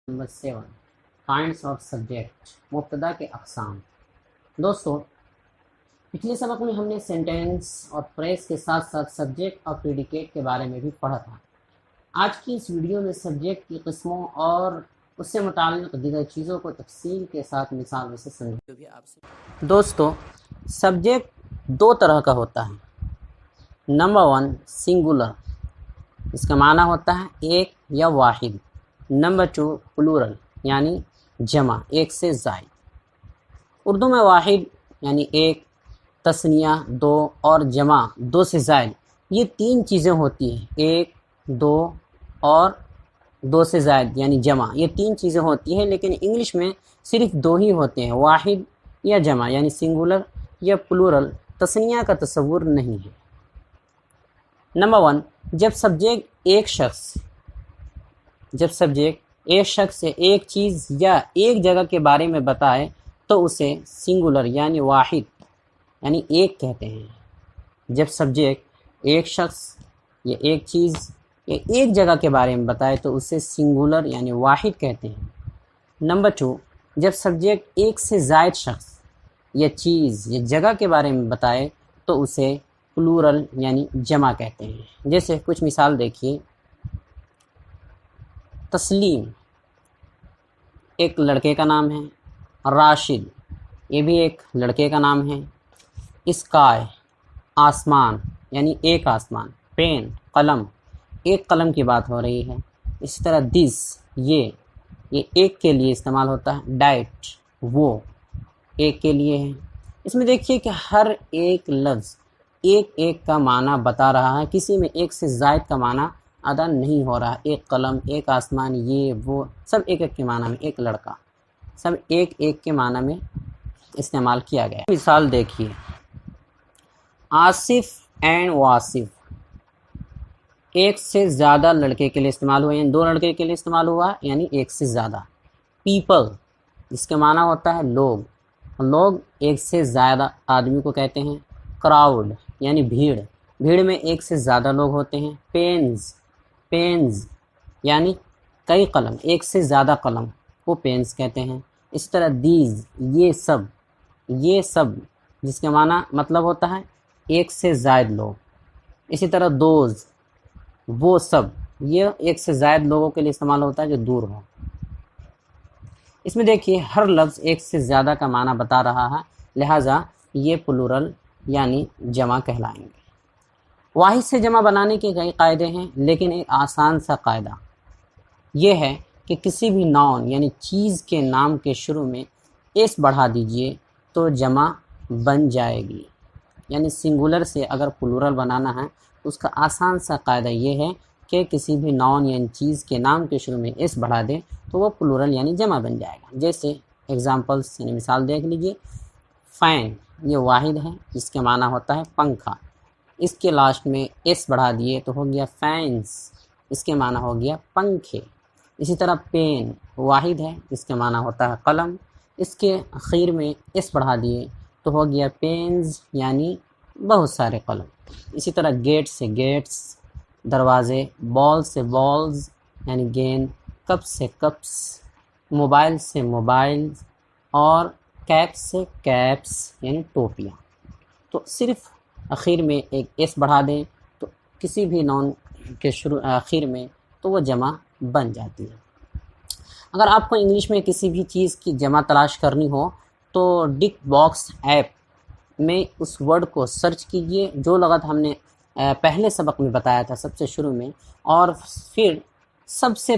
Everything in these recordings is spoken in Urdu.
نمبر 7 کائنڈس آف سبجیکٹ، مبتدا کے اقسام۔ دوستو، پچھلے سبق میں ہم نے سینٹینس اور فریز کے ساتھ ساتھ سبجیکٹ اور پریڈیکیٹ کے بارے میں بھی پڑھا تھا۔ آج کی اس ویڈیو میں سبجیکٹ کی قسموں اور اس سے متعلق دیگر چیزوں کو تفصیل کے ساتھ مثال سے سمجھیں۔ دوستو، سبجیکٹ دو طرح کا ہوتا ہے۔ نمبر 1 سنگولر، اس کا معنی ہوتا ہے ایک یا واحد۔ نمبر 2 پلورل یعنی جمع، ایک سے زائد۔ اردو میں واحد یعنی ایک، تثنیہ دو اور جمع دو سے زائد، یہ تین چیزیں ہوتی ہیں۔ ایک، دو اور دو سے زائد یعنی جمع، یہ تین چیزیں ہوتی ہیں، لیکن انگلش میں صرف دو ہی ہوتے ہیں، واحد یا جمع یعنی سنگولر یا پلورل، تثنیہ کا تصور نہیں ہے۔ نمبر 1 جب سبجیکٹ ایک شخص سے ایک چیز یا ایک جگہ کے بارے میں بتائے تو اسے سنگولر یعنی واحد یعنی ایک کہتے ہیں۔ جب سبجیکٹ ایک شخص یا ایک چیز یا ایک جگہ کے بارے میں بتائے تو اسے سنگولر یعنی واحد کہتے ہیں۔ نمبر 2 جب سبجیکٹ ایک سے زائد شخص یا چیز یا جگہ کے بارے میں بتائے تو اسے پلورل یعنی جمع کہتے ہیں۔ جیسے کچھ مثال دیکھیے۔ تسلیم ایک لڑکے کا نام ہے، راشد یہ بھی ایک لڑکے کا نام ہے، اسکائے آسمان یعنی ایک آسمان، پین قلم، ایک قلم کی بات ہو رہی ہے۔ اسی طرح دس یہ ایک کے لیے استعمال ہوتا ہے، ڈائٹ وہ ایک کے لیے ہے۔ اس میں دیکھیے کہ ہر ایک لفظ ایک ایک کا معنی بتا رہا ہے، کسی میں ایک سے زائد کا معنی ادا نہیں ہو رہا۔ ایک قلم، ایک آسمان، یہ وہ، سب ایک ایک کے معنی میں، ایک لڑکا، سب ایک ایک کے معنی میں استعمال کیا گیا۔ مثال دیکھیے، آصف اینڈ واصف ایک سے زیادہ لڑکے کے لیے استعمال ہوا، یعنی دو لڑکے کے لیے استعمال ہوا، یعنی ایک سے زیادہ۔ پیپل جس کے معنی ہوتا ہے لوگ ایک سے زیادہ آدمی کو کہتے ہیں۔ کراؤڈ یعنی بھیڑ میں ایک سے زیادہ لوگ ہوتے ہیں۔ پینز یعنی کئی قلم، ایک سے زیادہ قلم کو پینز کہتے ہیں۔ اس طرح دیز یہ سب جس کے معنی مطلب ہوتا ہے ایک سے زائد لوگ۔ اسی طرح دوز وہ سب، یہ ایک سے زائد لوگوں کے لیے استعمال ہوتا ہے جو دور ہوں۔ اس میں دیکھیے ہر لفظ ایک سے زیادہ کا معنی بتا رہا ہے، لہٰذا یہ پلورل یعنی جمع کہلائیں گے۔ واحد سے جمع بنانے کے کئی قاعدے ہیں، لیکن ایک آسان سا قاعدہ یہ ہے کہ کسی بھی ناؤن یعنی چیز کے نام کے شروع میں ایس بڑھا دیجئے تو جمع بن جائے گی۔ یعنی سنگولر سے اگر پلورل بنانا ہے تو اس کا آسان سا قاعدہ یہ ہے کہ کسی بھی ناؤن یعنی چیز کے نام کے شروع میں ایس بڑھا دیں تو وہ پلورل یعنی جمع بن جائے گا۔ جیسے ایگزامپلس یعنی مثال دیکھ لیجئے۔ فین یہ واحد ہے، جس کے معنی ہوتا ہے پنکھا، اس کے لاسٹ میں ایس بڑھا دیے تو ہو گیا فینس، اس کے معنی ہو گیا پنکھے۔ اسی طرح پین واحد ہے، جس کے معنی ہوتا ہے قلم، اس کے اخیر میں ایس بڑھا دیے تو ہو گیا پینز یعنی بہت سارے قلم۔ اسی طرح گیٹ سے گیٹس دروازے، بال سے بالز یعنی گیند، کپ سے کپس، موبائل سے موبائل، اور کیپ سے کیپس یعنی ٹوپیاں۔ تو صرف اخیر میں ایک ایس بڑھا دیں تو کسی بھی نون کے آخر میں تو وہ جمع بن جاتی ہے۔ اگر آپ کو انگلش میں کسی بھی چیز کی جمع تلاش کرنی ہو تو ڈک باکس ایپ میں اس ورڈ کو سرچ کیجئے جو لغت ہم نے پہلے سبق میں بتایا تھا سب سے شروع میں، اور پھر سب سے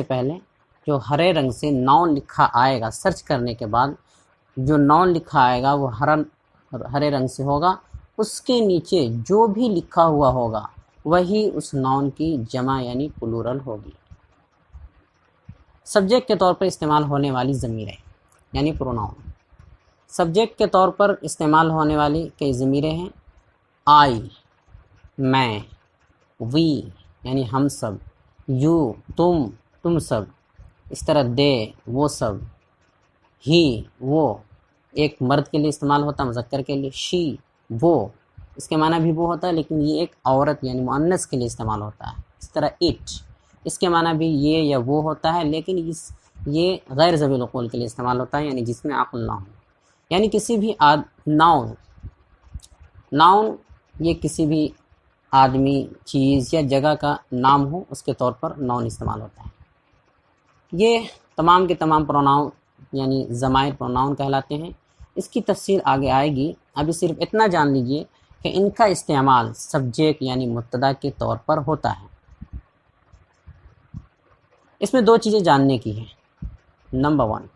پہلے جو ہرے رنگ سے ناؤن لکھا آئے گا، سرچ کرنے کے بعد جو ناؤن لکھا آئے گا وہ ہرے رنگ سے ہوگا، اس کے نیچے جو بھی لکھا ہوا ہوگا وہی اس ناؤن کی جمع یعنی پلورل ہوگی۔ سبجیکٹ کے طور پر استعمال ہونے والی ضمیریں یعنی پروناؤن۔ سبجیکٹ کے طور پر استعمال ہونے والی کئی ضمیریں ہیں۔ آئی میں، وی یعنی ہم سب، یو تم سب، اس طرح دے وہ سب، ہی وہ ایک مرد کے لیے استعمال ہوتا ہے مذکر کے لیے، شی وہ اس کے معنی بھی وہ ہوتا ہے لیکن یہ ایک عورت یعنی مؤنث کے لیے استعمال ہوتا ہے۔ اس طرح اٹ اس کے معنی بھی یہ یا وہ ہوتا ہے، لیکن یہ غیر ذوی العقول کے لیے استعمال ہوتا ہے، یعنی جس میں عقل نہ ہو. یعنی کسی بھی ناؤن یہ کسی بھی آدمی، چیز یا جگہ کا نام ہو اس کے طور پر ناؤن استعمال ہوتا ہے. یہ تمام کے تمام پروناؤن یعنی ضمائر پروناؤن کہلاتے ہیں. اس کی تفصیل آگے آئے گی. ابھی صرف اتنا جان لیجئے کہ ان کا استعمال سبجیکٹ یعنی مبتدا کے طور پر ہوتا ہے. اس میں دو چیزیں جاننے کی ہیں. نمبر 1،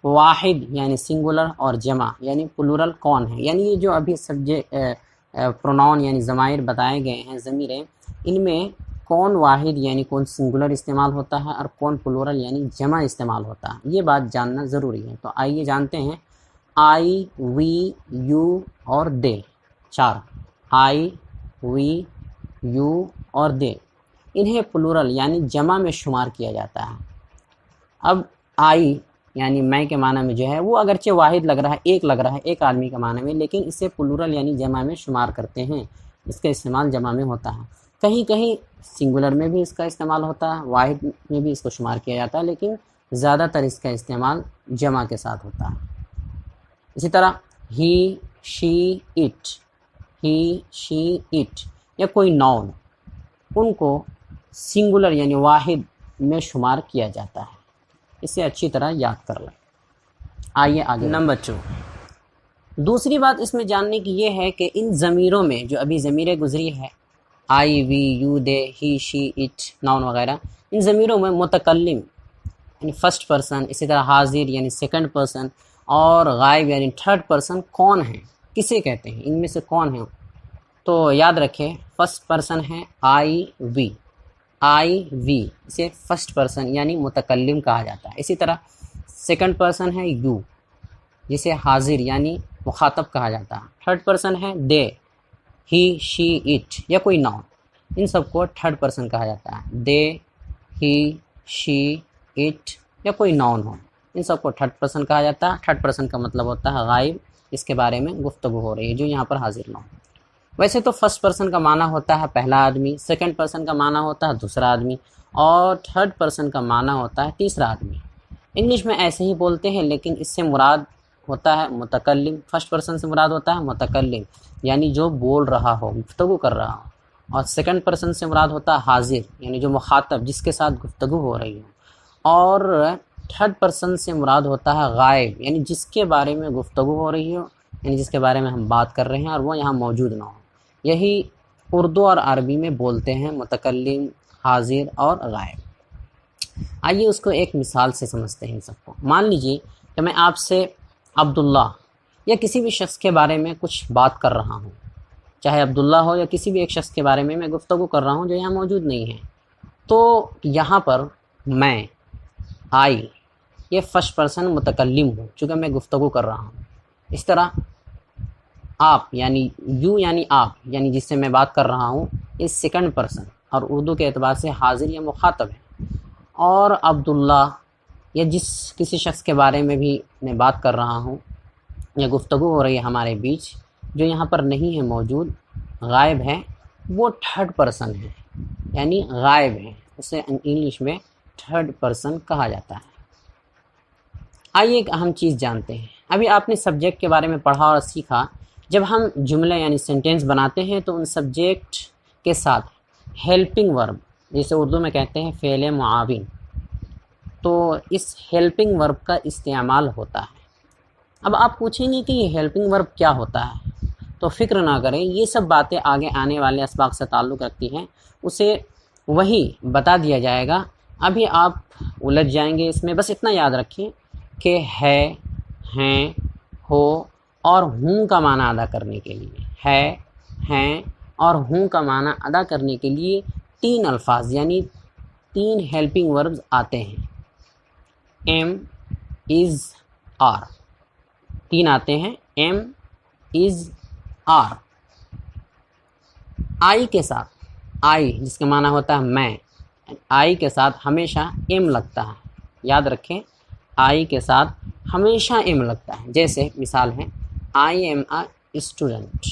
واحد یعنی سنگولر اور جمع یعنی پلورل کون ہے. یعنی یہ جو ابھی سبجیکٹ پروناؤن یعنی ضمائر بتائے گئے ہیں، ضمیریں، ان میں کون واحد یعنی کون سنگولر استعمال ہوتا ہے اور کون پلورل یعنی جمع استعمال ہوتا ہے. یہ بات جاننا ضروری ہے. تو آئیے جانتے ہیں. آئی، وی، یو اور دے، 4. آئی، وی، یو اور دے، انہیں پلورل یعنی جمع میں شمار کیا جاتا ہے. اب آئی یعنی میں کے معنی میں جو ہے وہ اگرچہ واحد لگ رہا ہے، ایک لگ رہا ہے، ایک آدمی کے معنی میں، لیکن اسے پلورل یعنی جمع میں شمار کرتے ہیں. اس کا استعمال جمع میں ہوتا ہے. کہیں کہیں سنگولر میں بھی اس کا استعمال ہوتا ہے، واحد میں بھی اس کو شمار کیا جاتا ہے، لیکن زیادہ تر اس کا استعمال جمع کے ساتھ ہوتا ہے. اسی طرح ہی، she, it, he, she, it یا کوئی ناؤن، ان کو سنگولر یعنی واحد میں شمار کیا جاتا ہے. اسے اچھی طرح یاد کر لیں. آئیے آگے. نمبر 2، دوسری بات اس میں جاننے کی یہ ہے کہ ان ضمیروں میں جو ابھی ضمیریں گزری ہے، I, we, you, they, he, she, it, noun وغیرہ، ان ضمیروں میں متکلم یعنی فرسٹ پرسن، اسی طرح حاضر یعنی سیکنڈ پرسن اور غائب یعنی تھرڈ پرسن کون ہیں، کسے کہتے ہیں، ان میں سے کون ہیں. تو یاد رکھیں، فرسٹ پرسن ہے آئی، وی. آئی، وی اسے فرسٹ پرسن یعنی متکلم کہا جاتا ہے. اسی طرح سیکنڈ پرسن ہے یو، جسے حاضر یعنی مخاطب کہا جاتا ہے. تھرڈ پرسن ہے دے، ہی، شی، اٹ یا کوئی ناؤن، ان سب کو تھرڈ پرسن کہا جاتا ہے. دے، ہی، شی، اٹ یا کوئی ناؤن ہو، ان سب کو تھرڈ پرسن کہا جاتا ہے. تھرڈ پرسن کا مطلب ہوتا ہے غائب، اس کے بارے میں گفتگو ہو رہی ہے، جو یہاں پر حاضر نہ ہو. ویسے تو فرسٹ پرسن کا معنی ہوتا ہے پہلا آدمی، سیکنڈ پرسن کا معنی ہوتا ہے دوسرا آدمی، اور تھرڈ پرسن کا معنی ہوتا ہے تیسرا آدمی. انگلش میں ایسے ہی بولتے ہیں، لیکن اس سے مراد ہوتا ہے متکلم. فرسٹ پرسن سے مراد ہوتا ہے متکلم یعنی جو بول رہا ہو، گفتگو کر رہا ہو، اور سیکنڈ پرسن سے مراد ہوتا ہے حاضر یعنی جو مخاطب، جس کے ساتھ گفتگو ہو رہی ہو، اور تھرڈ پرسن سے مراد ہوتا ہے غائب یعنی جس کے بارے میں گفتگو ہو رہی ہو، یعنی جس کے بارے میں ہم بات کر رہے ہیں اور وہ یہاں موجود نہ ہو. یہی اردو اور عربی میں بولتے ہیں متکلم، حاضر اور غائب. آئیے اس کو ایک مثال سے سمجھتے ہیں ان سب کو. مان لیجیے کہ میں آپ سے عبداللہ یا کسی بھی شخص کے بارے میں کچھ بات کر رہا ہوں، چاہے عبداللہ ہو یا کسی بھی ایک شخص کے بارے میں گفتگو کر رہا ہوں جو یہاں موجود نہیں ہے. تو یہاں پر میں، آئی، یہ فرسٹ پرسن متکلم ہوں چونکہ میں گفتگو کر رہا ہوں. اس طرح آپ یعنی یو یعنی آپ یعنی جس سے میں بات کر رہا ہوں، یہ سیکنڈ پرسن اور اردو کے اعتبار سے حاضر یا مخاطب ہے. اور عبداللہ یا جس کسی شخص کے بارے میں بھی میں بات کر رہا ہوں یا گفتگو ہو رہی ہے ہمارے بیچ، جو یہاں پر نہیں ہے، موجود، غائب ہے، وہ تھرڈ پرسن ہے یعنی غائب ہے. اسے انگلش میں تھرڈ پرسن کہا جاتا ہے. آئیے ایک اہم چیز جانتے ہیں. ابھی آپ نے سبجیکٹ کے بارے میں پڑھا اور سیکھا. جب ہم جملے یعنی سینٹینس بناتے ہیں تو ان سبجیکٹ کے ساتھ ہیلپنگ ورب، جسے اردو میں کہتے ہیں فعل معاون، تو اس ہیلپنگ ورب کا استعمال ہوتا ہے. اب آپ پوچھیں گے کہ یہ ہیلپنگ ورب کیا ہوتا ہے، تو فکر نہ کریں، یہ سب باتیں آگے آنے والے اسباق سے تعلق رکھتی ہیں، اسے وہی بتا دیا جائے گا. ابھی آپ الجھ جائیں گے اس میں. بس اتنا یاد رکھیں کہ ہے، ہیں، ہو اور ہوں کا معنی ادا کرنے کے لیے، ہے، ہیں اور ہوں کا معنی ادا کرنے کے لیے 3 الفاظ یعنی 3 ہیلپنگ وربز آتے ہیں. ایم، از، آر، 3 آتے ہیں. M, is, are. آئی کے ساتھ، آئی جس کا معنی ہوتا ہے میں، آئی کے ساتھ ہمیشہ ایم لگتا ہے. یاد رکھیں، آئی کے ساتھ ہمیشہ ایم لگتا ہے. جیسے مثال ہے، I am a student,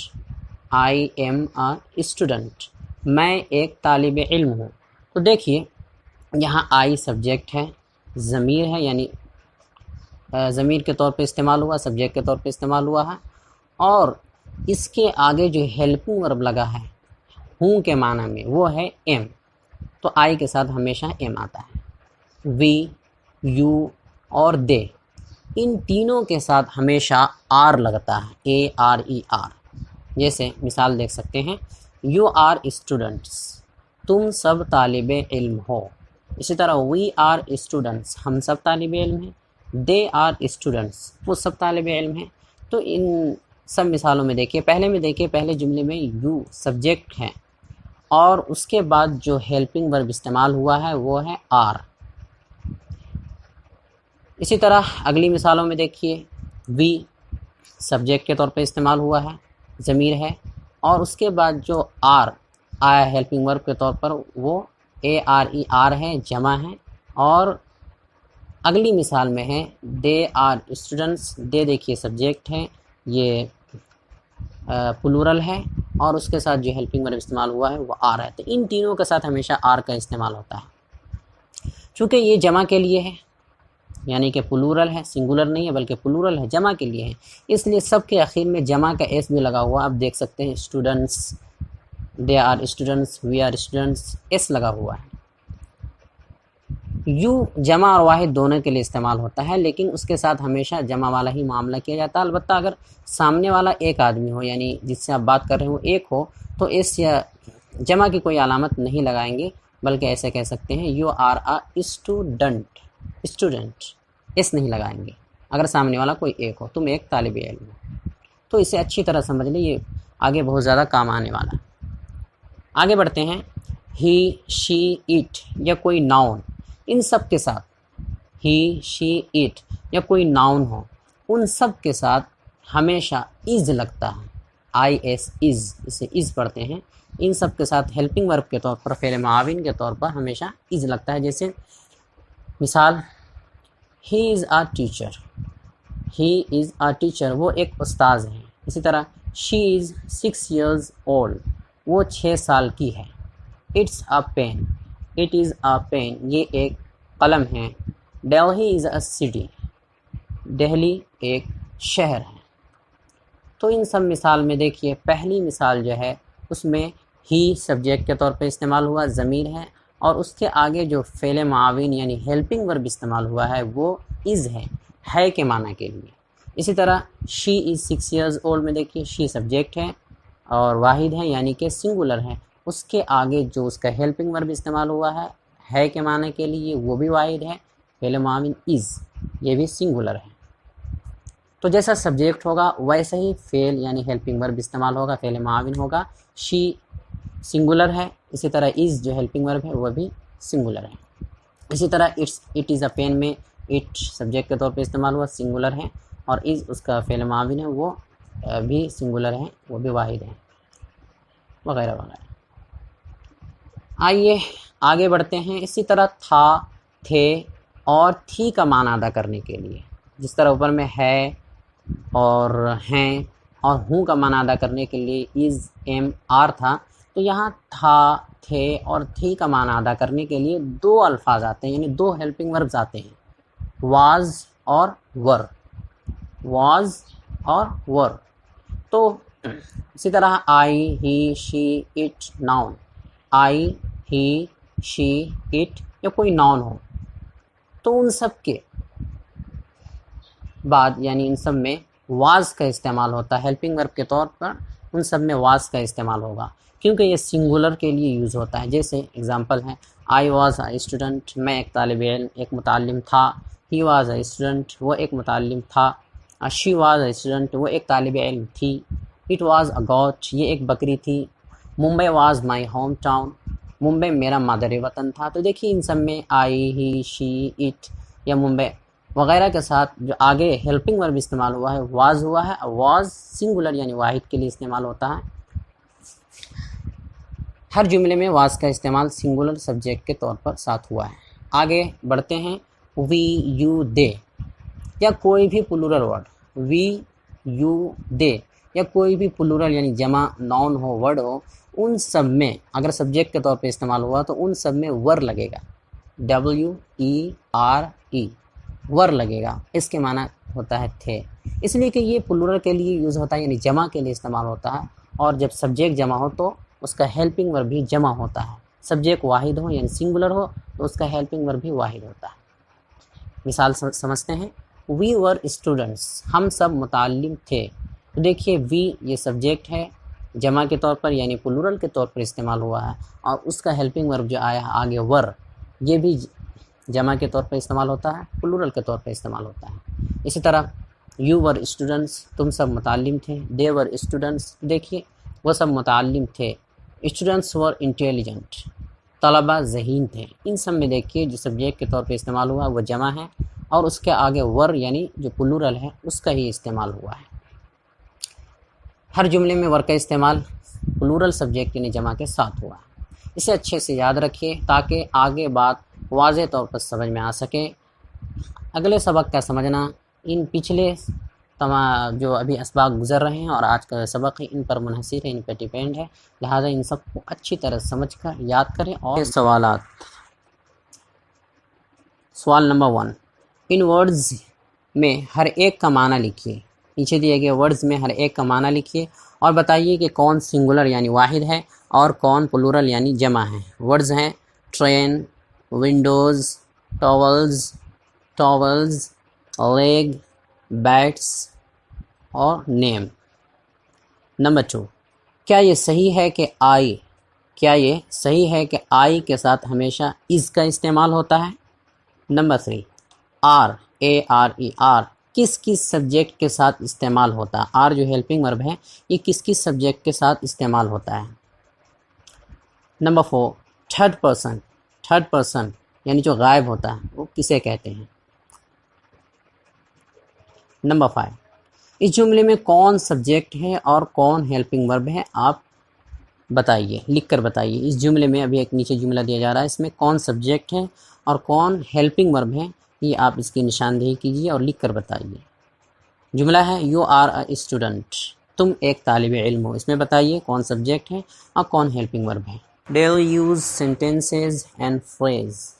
I am a student, میں ایک طالب علم ہوں. تو دیکھیے یہاں آئی سبجیکٹ ہے، ضمیر ہے یعنی ضمیر کے طور پہ استعمال ہوا، سبجیکٹ کے طور پہ استعمال ہوا ہے، اور اس کے آگے جو ہیلپنگ ورب لگا ہے ہوں کے معنی میں وہ ہے ایم، تو آئی کے ساتھ ہمیشہ ایم آتا ہے۔ وی، یو اور دے، ان تینوں کے ساتھ ہمیشہ آر لگتا ہے، اے آر ای آر۔ جیسے مثال دیکھ سکتے ہیں، یو آر اسٹوڈنٹس، تم سب طالب علم ہو۔ اسی طرح وی آر اسٹوڈنٹس، ہم سب طالب علم ہیں۔ دے آر اسٹوڈنٹس، وہ سب طالب علم ہیں۔ تو ان سب مثالوں میں دیکھیے، پہلے جملے میں یو سبجیکٹ ہے اور اس کے بعد جو ہیلپنگ ورب استعمال ہوا ہے وہ ہے آر۔ اسی طرح اگلی مثالوں میں دیکھیے، وی سبجیکٹ کے طور پہ استعمال ہوا ہے، ضمیر ہے، اور اس کے بعد جو آر آیا ہیلپنگ ورب کے طور پر وہ اے آر ای آر ہے، جمع ہے۔ اور اگلی مثال میں ہے دے آر اسٹوڈنٹس، دے دیکھیے سبجیکٹ ہے، یہ پلورل ہے، اور اس کے ساتھ جو ہیلپنگ ورب استعمال ہوا ہے وہ آر ہے۔ تو ان تینوں کے ساتھ ہمیشہ آر کا استعمال ہوتا ہے۔ چونکہ یہ جمع کے لیے ہے، یعنی کہ پلورل ہے، سنگولر نہیں ہے بلکہ پلورل ہے، جمع کے لیے ہے، اس لیے سب کے اخیر میں جمع کا ایس بھی لگا ہوا۔ آپ دیکھ سکتے ہیں students, they are students, we are students, S لگا ہوا ہے۔ یو جمع اور واحد دونوں کے لیے استعمال ہوتا ہے، لیکن اس کے ساتھ ہمیشہ جمع والا ہی معاملہ کیا جاتا ہے۔ البتہ اگر سامنے والا ایک آدمی ہو، یعنی جس سے آپ بات کر رہے ہو ایک ہو، تو اس یا جمع کی کوئی علامت نہیں لگائیں گے، بلکہ ایسے کہہ سکتے ہیں you are a student, student, اس نہیں لگائیں گے اگر سامنے والا کوئی ایک ہو، تم ایک طالب علم ہو۔ تو اسے اچھی طرح سمجھ لیں، یہ آگے بہت زیادہ کام آنے والا ہے۔ آگے بڑھتے ہیں، ہی، شی، اٹ یا کوئی ناؤن، ان سب کے ساتھ، ہی، شی، اٹ یا کوئی ناؤن ہو، ان سب کے ساتھ ہمیشہ از لگتا ہے، آئی ایس، از، اسے از پڑھتے ہیں۔ ان سب کے ساتھ ہیلپنگ ورب کے طور پر، فعل معاون کے طور پر ہمیشہ از لگتا ہے۔ جیسے مثال، ہی از a teacher, he is a teacher, وہ ایک استاذ ہیں۔ اسی طرح شی از 6 years old، وہ 6 سال کی ہے۔ It's a pen, it is a pen, یہ ایک قلم ہے۔ Delhi is a city, Delhi ایک شہر ہے۔ تو ان سب مثال میں دیکھیے، پہلی مثال جو ہے اس میں ہی سبجیکٹ کے طور پہ استعمال ہوا، ضمیر ہے، اور اس کے آگے جو فعل معاون یعنی ہیلپنگ ورب استعمال ہوا ہے وہ از ہے کے معنی کے لیے۔ اسی طرح شی از 6 years old میں دیکھیے، شی سبجیکٹ ہے اور واحد ہے یعنی کہ سنگولر ہے، اس کے آگے جو اس کا ہیلپنگ ورب استعمال ہوا ہے کے معنی کے لیے، وہ بھی واحد ہے، فعل معاون از، یہ بھی سنگولر ہے۔ تو جیسا سبجیکٹ ہوگا ویسے ہی فعل یعنی ہیلپنگ ورب استعمال ہوگا، فعل معاون ہوگا۔ شی سنگولر ہے، اسی طرح از جو ہیلپنگ ورب ہے وہ بھی سنگولر ہے۔ اسی طرح اٹ از اے پین میں اٹ سبجیکٹ کے طور پہ استعمال ہوا، سنگولر ہے، اور از اس کا فعل معاون ہے، وہ بھی سنگولر ہے، وہ بھی واحد ہے، وغیرہ وغیرہ۔ آئیے آگے بڑھتے ہیں۔ اسی طرح تھا، تھے اور تھی کا معنی ادا کرنے کے لیے، جس طرح اوپر میں ہے اور ہیں اور ہوں کا معنی ادا کرنے کے لیے از، ایم، آر تھا، تو یہاں تھا، تھے اور تھی کا معنی ادا کرنے کے لیے 2 الفاظ آتے ہیں، یعنی 2 ہیلپنگ وربز آتے ہیں، واز اور ور، واز اور ور۔ تو اسی طرح I, he, she, it, noun, I, he, she, it یا کوئی ناؤن ہو، تو ان سب کے بعد یعنی ان سب میں واز کا استعمال ہوتا ہے ہیلپنگ ورب کے طور پر، ان سب میں واز کا استعمال ہوگا کیونکہ یہ سنگولر کے لیے یوز ہوتا ہے۔ جیسے اگزامپل ہے، آئی واز اے اسٹوڈنٹ، میں ایک طالب علم، ایک متعلم تھا۔ ہی واز اے اسٹوڈنٹ، وہ ایک متعلم تھا۔ شی واز اے اسٹوڈنٹ، وہ ایک طالب علم تھی۔ اٹ واز اے گوٹ، یہ ایک بکری تھی۔ Mumbai was my home town, Mumbai میرا مادر وطن تھا۔ تو دیکھیے ان سب میں آئی، ہی، شی، اٹ یا ممبئی وغیرہ کے ساتھ جو آگے ہیلپنگ ورب استعمال ہوا ہے واز ہوا ہے، واز سنگولر یعنی واحد کے لیے استعمال ہوتا ہے۔ ہر جملے میں واز کا استعمال سنگولر سبجیکٹ کے طور پر ساتھ ہوا ہے۔ آگے بڑھتے ہیں، وی، یو، دے یا کوئی بھی پلورل ورڈ، وی، یو، دے یا کوئی بھی پلورل یعنی جمع ناؤن ہو ورڈ ہو، ان سب میں اگر سبجیکٹ کے طور پہ استعمال ہوا تو ان سب میں ور لگے گا، WERE ور لگے گا. اس کے معنی ہوتا ہے تھے، اس لیے کہ یہ پلورل کے لیے یوز ہوتا ہے یعنی جمع کے لیے استعمال ہوتا ہے، اور جب سبجیکٹ جمع ہو تو اس کا ہیلپنگ ورب بھی جمع ہوتا ہے. سبجیکٹ واحد ہو یعنی سنگولر ہو تو اس کا ہیلپنگ ورب بھی واحد ہوتا ہے. مثال سمجھتے ہیں. وی ور اسٹوڈنٹس، ہم سب متعلم تھے. تو دیکھیے وی یہ سبجیکٹ ہے، جمع کے طور پر یعنی پلورل کے طور پر استعمال ہوا ہے، اور اس کا ہیلپنگ ورب جو آیا ہے آگے ور، یہ بھی جمع کے طور پر استعمال ہوتا ہے، پلورل کے طور پر استعمال ہوتا ہے. اسی طرح یو ور اسٹوڈنٹس، تم سب متعلم تھے. دے ور اسٹوڈنٹس، دیکھیے وہ سب متعلم تھے. اسٹوڈنٹس ور انٹیلیجنٹ، طلبہ ذہین تھے. ان سب میں دیکھیے جو سبجیکٹ کے طور پہ استعمال ہوا وہ جمع ہے، اور اس کے آگے ور یعنی جو پلورل ہے اس کا ہی استعمال ہوا ہے. ہر جملے میں ور کا استعمال پلورل سبجیکٹ یعنی جمع کے ساتھ ہوا ہے. اسے اچھے سے یاد رکھیے تاکہ آگے بات واضح طور پر سمجھ میں آ سکے. اگلے سبق کا سمجھنا ان پچھلے جو ابھی اسباق گزر رہے ہیں اور آج کا سبق ہے ان پر منحصر ہے، ان پہ ڈیپینڈ ہے، لہٰذا ان سب کو اچھی طرح سمجھ کر یاد کریں. اور سوالات. سوال نمبر 1، ان ورڈز میں ہر ایک کا معنی لکھیے. نیچے دیے گئے ورڈز میں ہر ایک کا معنی لکھیے اور بتائیے کہ کون سنگولر یعنی واحد ہے اور کون پلورل یعنی جمع ہے. ورڈز ہیں ٹرین، ونڈوز، ٹاولز، لیگ، بیٹس اور نیم. نمبر 2، کیا یہ صحیح ہے کہ آئی کے ساتھ ہمیشہ از کا استعمال ہوتا ہے؟ نمبر 3، آر کس سبجیکٹ کے ساتھ استعمال ہوتا ہے؟ آر جو ہیلپنگ ورب ہے یہ کس سبجیکٹ کے ساتھ استعمال ہوتا ہے؟ نمبر 4، تھرڈ پرسن یعنی جو غائب ہوتا ہے وہ کسے کہتے ہیں؟ نمبر 5، اس جملے میں کون سبجیکٹ ہے اور کون ہیلپنگ ورب ہے؟ آپ بتائیے، لکھ کر بتائیے. اس جملے میں ابھی ایک نیچے جملہ دیا جا رہا ہے، اس میں کون سبجیکٹ ہے اور کون ہیلپنگ ورب ہے، یہ آپ اس کی نشاندہی کیجیے اور لکھ کر بتائیے. جملہ ہے یو آر اے اسٹوڈنٹ، تم ایک طالب علم ہو. اس میں بتائیے کون سبجیکٹ ہے اور کون ہیلپنگ ورب ہے. Daily use sentences and phrase,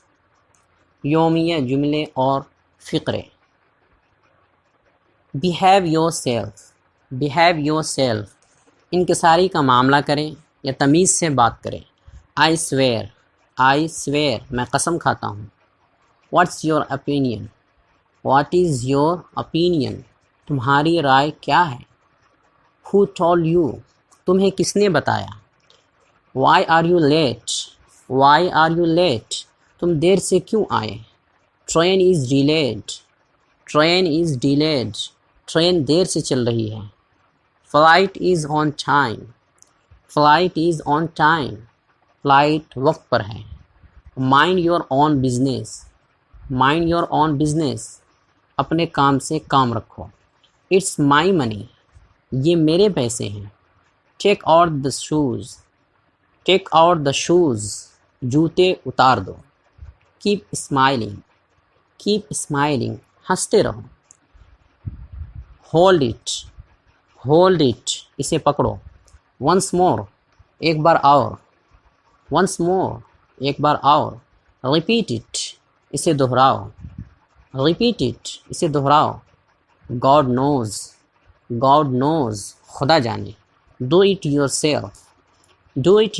یومیہ جملے اور فقرے. بیہیو یور سیلف، انکساری کا معاملہ کریں یا تمیز سے بات کریں. آئی سویئر میں قسم کھاتا ہوں. واٹ از یور اوپینین، تمہاری رائے کیا ہے؟ ہو ٹولڈ یو، تمہیں کس نے بتایا؟ وائی آر یو لیٹ، تم دیر سے کیوں آئے؟ ٹرین از ڈیلیڈ، ٹرین دیر سے چل رہی ہے. Flight is on time, flight وقت پر ہے. مائنڈ یور اون بزنس، اپنے کام سے کام رکھو. اٹس مائی منی، یہ میرے پیسے ہیں. ٹیک آؤٹ دا شوز، جوتے اتار دو. کیپ اسمائلنگ، ہنستے رہو. ہولڈ اٹ، اسے پکڑو. ونس مور، ایک بار اور. ریپیٹ اٹ، اسے دہراؤ. گاڈ نوز، خدا جانے. ڈو اٹ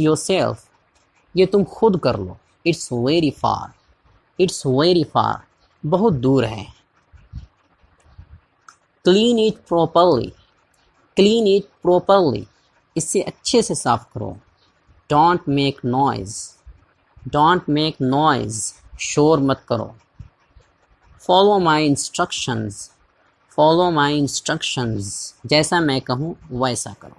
یور سیلف، یہ تم خود کر لو. اٹس ویری فار، بہت دور ہے. کلین اٹ پراپرلی، اسے اچھے سے صاف کرو. ڈونٹ میک نوائز، شور مت کرو. فالو مائی انسٹرکشنز، جیسا میں کہوں ویسا کرو.